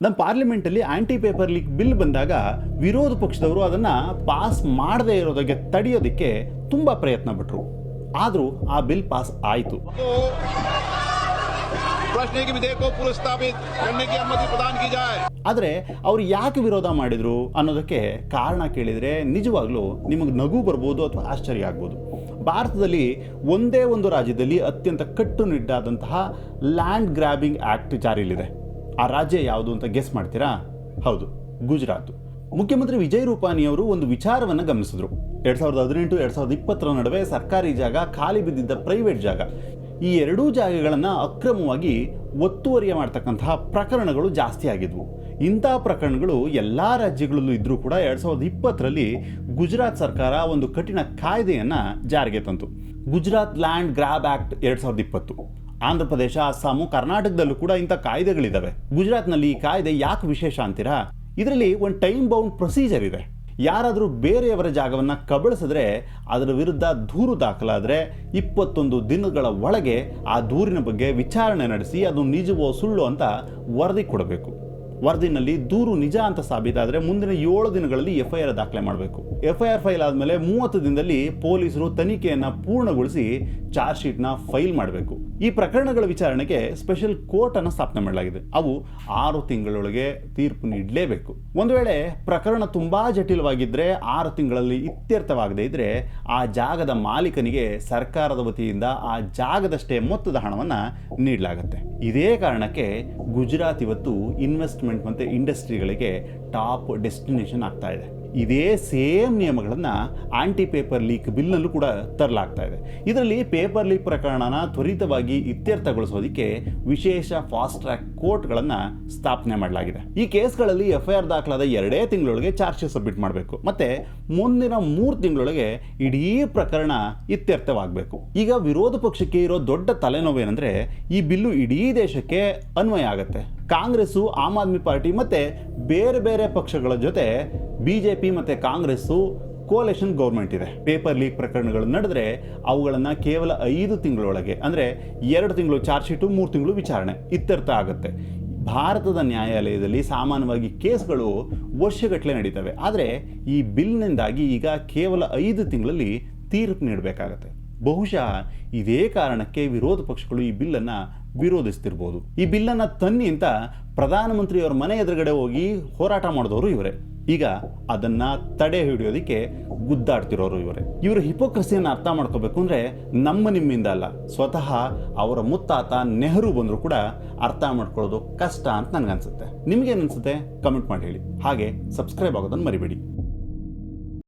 ನಮ್ಮ ಪಾರ್ಲಿಮೆಂಟಲ್ಲಿ aunty paper leak bill ಬಂದಾಗ ವಿರೋಧ ಪಕ್ಷದವರು ಅದನ್ನು ಪಾಸ್ ಮಾಡದೇ ಇರೋದಕ್ಕೆ ತಡೆಯೋದಕ್ಕೆ ತುಂಬ ಪ್ರಯತ್ನ ಪಟ್ಟರು. ಆದರೂ ಆ ಬಿಲ್ ಪಾಸ್ ಆಯಿತು. ಆದರೆ ಅವ್ರು ಯಾಕೆ ವಿರೋಧ ಮಾಡಿದ್ರು ಅನ್ನೋದಕ್ಕೆ ಕಾರಣ ಕೇಳಿದರೆ ನಿಜವಾಗ್ಲೂ ನಿಮಗೆ ನಗು ಬರ್ಬೋದು ಅಥವಾ ಆಶ್ಚರ್ಯ ಆಗ್ಬೋದು. ಭಾರತದಲ್ಲಿ ಒಂದೇ ಒಂದು ರಾಜ್ಯದಲ್ಲಿ ಅತ್ಯಂತ ಕಟ್ಟುನಿಟ್ಟಾದಂತಹ ಲ್ಯಾಂಡ್ ಗ್ರ್ಯಾಬಿಂಗ್ ಆ್ಯಕ್ಟ್ ಜಾರಿಯಲ್ಲಿದೆ. ಆ ರಾಜ್ಯ ಯಾವುದು ಅಂತ ಗೆಸ್ ಮಾಡ್ತೀರಾ? ಹೌದು, ಗುಜರಾತ್. ಮುಖ್ಯಮಂತ್ರಿ ವಿಜಯ್ ರೂಪಾನಿ ಅವರು ಒಂದು ವಿಚಾರವನ್ನು ಗಮನಿಸಿದ್ರು. 2018-2020 ನಡುವೆ ಸರ್ಕಾರಿ ಜಾಗ, ಖಾಲಿ ಬಿದ್ದಿದ್ದ ಪ್ರೈವೇಟ್ ಜಾಗ, ಈ ಎರಡೂ ಜಾಗಗಳನ್ನು ಅಕ್ರಮವಾಗಿ ಒತ್ತುವರಿ ಮಾಡ್ತಕ್ಕಂತಹ ಪ್ರಕರಣಗಳು ಜಾಸ್ತಿ ಆಗಿದ್ವು. ಇಂಥ ಪ್ರಕರಣಗಳು ಎಲ್ಲ ರಾಜ್ಯಗಳಲ್ಲೂ ಇದ್ರೂ ಕೂಡ 2020ರಲ್ಲಿ ಗುಜರಾತ್ ಸರ್ಕಾರ ಒಂದು ಕಠಿಣ ಕಾಯ್ದೆಯನ್ನು ಜಾರಿಗೆ ತಂತು. Gujarat land grab act 2020. Andhra Pradesh, Assam, ಕರ್ನಾಟಕದಲ್ಲೂ ಕೂಡ ಇಂಥ ಕಾಯ್ದೆಗಳಿದ್ದಾವೆ. ಗುಜರಾತ್ನಲ್ಲಿ ಈ ಕಾಯ್ದೆ ಯಾಕೆ ವಿಶೇಷ ಅಂತೀರಾ? ಇದರಲ್ಲಿ ಒಂದು ಟೈಮ್ ಬೌಂಡ್ ಪ್ರೊಸೀಜರ್ ಇದೆ. ಯಾರಾದರೂ ಬೇರೆಯವರ ಜಾಗವನ್ನು ಕಬಳಿಸಿದ್ರೆ ಅದರ ವಿರುದ್ಧ ದೂರು ದಾಖಲಾದರೆ 21 ದಿನಗಳ ಒಳಗೆ ಆ ದೂರಿನ ಬಗ್ಗೆ ವಿಚಾರಣೆ ನಡೆಸಿ ಅದು ನಿಜವೋ ಸುಳ್ಳು ಅಂತ ವರದಿ ಕೊಡಬೇಕು. ವರದಿನಲ್ಲಿ ದೂರು ನಿಜ ಅಂತ ಸಾಬೀತಾದರೆ ಮುಂದಿನ 7 ದಿನಗಳಲ್ಲಿ FIR ದಾಖಲೆ ಮಾಡಬೇಕು. FIR ಫೈಲ್ ಆದಮೇಲೆ 30 ದಿನದಲ್ಲಿ ಪೊಲೀಸರು ತನಿಖೆಯನ್ನು ಪೂರ್ಣಗೊಳಿಸಿ ಚಾರ್ಜ್ ಶೀಟ್ನ ಫೈಲ್ ಮಾಡಬೇಕು. ಈ ಪ್ರಕರಣಗಳ ವಿಚಾರಣೆಗೆ ಸ್ಪೆಷಲ್ ಕೋರ್ಟನ್ನು ಸ್ಥಾಪನೆ ಮಾಡಲಾಗಿದೆ. ಅವು 6 ತಿಂಗಳೊಳಗೆ ತೀರ್ಪು ನೀಡಲೇಬೇಕು. ಒಂದು ವೇಳೆ ಪ್ರಕರಣ ತುಂಬಾ ಜಟಿಲವಾಗಿದ್ದರೆ 6 ತಿಂಗಳಲ್ಲಿ ಇತ್ಯರ್ಥವಾಗದೇ ಇದ್ದರೆ ಆ ಜಾಗದ ಮಾಲೀಕನಿಗೆ ಸರ್ಕಾರದ ವತಿಯಿಂದ ಆ ಜಾಗದಷ್ಟೇ ಮೊತ್ತದ ಹಣವನ್ನು ನೀಡಲಾಗುತ್ತೆ. ಇದೇ ಕಾರಣಕ್ಕೆ ಗುಜರಾತ್ ಇವತ್ತು ಇನ್ವೆಸ್ಟ್ಮೆಂಟ್ ಮತ್ತು ಇಂಡಸ್ಟ್ರಿಗಳಿಗೆ ಟಾಪ್ ಡೆಸ್ಟಿನೇಷನ್ ಆಗ್ತಾ ಇದೆ. ಇದೇ ಸೇಮ್ ನಿಯಮಗಳನ್ನು ಆಂಟಿ ಪೇಪರ್ ಲೀಕ್ ಬಿಲ್ನಲ್ಲೂ ಕೂಡ ತರಲಾಗ್ತಾ ಇದೆ. ಇದರಲ್ಲಿ ಪೇಪರ್ ಲೀಕ್ ಪ್ರಕರಣನ ತ್ವರಿತವಾಗಿ ಇತ್ಯರ್ಥಗೊಳಿಸೋದಕ್ಕೆ ವಿಶೇಷ ಫಾಸ್ಟ್ ಟ್ರ್ಯಾಕ್ ಕೋರ್ಟ್ಗಳನ್ನು ಸ್ಥಾಪನೆ ಮಾಡಲಾಗಿದೆ. ಈ ಕೇಸ್ಗಳಲ್ಲಿ FIR ದಾಖಲಾದ 2 ತಿಂಗಳೊಳಗೆ ಚಾರ್ಜ್ ಶೀಟ್ ಸಬ್ಮಿಟ್ ಮಾಡಬೇಕು. ಮತ್ತೆ ಮುಂದಿನ 3 ತಿಂಗಳೊಳಗೆ ಇಡೀ ಪ್ರಕರಣ ಇತ್ಯರ್ಥವಾಗಬೇಕು. ಈಗ ವಿರೋಧ ಪಕ್ಷಕ್ಕೆ ಇರೋ ದೊಡ್ಡ ತಲೆನೋವೇನೆಂದರೆ ಈ ಬಿಲ್ಲು ಇಡೀ ದೇಶಕ್ಕೆ ಅನ್ವಯ ಆಗುತ್ತೆ. ಕಾಂಗ್ರೆಸ್ಸು, ಆಮ್ ಆದ್ಮಿ ಪಾರ್ಟಿ ಮತ್ತು ಬೇರೆ ಬೇರೆ ಪಕ್ಷಗಳ ಜೊತೆ BJP ಮತ್ತು ಕಾಂಗ್ರೆಸ್ಸು ಕೋಲೇಷನ್ ಗೌರ್ಮೆಂಟ್ ಇದೆ. ಪೇಪರ್ ಲೀಕ್ ಪ್ರಕರಣಗಳು ನಡೆದರೆ ಅವುಗಳನ್ನು ಕೇವಲ 5 ತಿಂಗಳೊಳಗೆ, ಅಂದರೆ 2 ತಿಂಗಳು ಚಾರ್ಜ್ ಶೀಟು, 3 ತಿಂಗಳು ವಿಚಾರಣೆ ಇತ್ಯರ್ಥ ಆಗುತ್ತೆ. ಭಾರತದ ನ್ಯಾಯಾಲಯದಲ್ಲಿ ಸಾಮಾನ್ಯವಾಗಿ ಕೇಸ್ಗಳು ವರ್ಷಗಟ್ಟಲೆ ನಡೀತವೆ. ಆದರೆ ಈ ಬಿಲ್ನಿಂದಾಗಿ ಈಗ ಕೇವಲ 5 ತಿಂಗಳಲ್ಲಿ ತೀರ್ಪು ನೀಡಬೇಕಾಗತ್ತೆ. ಬಹುಶಃ ಇದೇ ಕಾರಣಕ್ಕೆ ವಿರೋಧ ಪಕ್ಷಗಳು ಈ ಬಿಲ್ಲನ್ನು ವಿರೋಧಿಸ್ತಿರ್ಬೋದು. ಈ ಬಿಲ್ಲನ್ನು ತನ್ನಿ ಅಂತ ಪ್ರಧಾನಮಂತ್ರಿಯವರ ಮನೆ ಎದುರುಗಡೆ ಹೋಗಿ ಹೋರಾಟ ಮಾಡಿದವರು ಇವರೇ. ಈಗ ಅದನ್ನು ತಡೆ ಹಿಡಿಯೋದಕ್ಕೆ ಗುದ್ದಾಡ್ತಿರೋರು ಇವರೇ. ಇವರು ಹಿಪೋಕ್ರಸಿಯನ್ನು ಅರ್ಥ ಮಾಡ್ಕೋಬೇಕು ಅಂದರೆ ನಿಮ್ಮಿಂದ ಅಲ್ಲ, ಸ್ವತಃ ಅವರ ಮುತ್ತಾತ ನೆಹರು ಬಂದರೂ ಕೂಡ ಅರ್ಥ ಮಾಡ್ಕೊಳ್ಳೋದು ಕಷ್ಟ ಅಂತ ನನಗನ್ಸುತ್ತೆ. ನಿಮಗೇನು ಅನಿಸುತ್ತೆ? ಕಮೆಂಟ್ ಮಾಡಿ ಹೇಳಿ. ಹಾಗೆ ಸಬ್ಸ್ಕ್ರೈಬ್ ಆಗೋದನ್ನು ಮರಿಬೇಡಿ.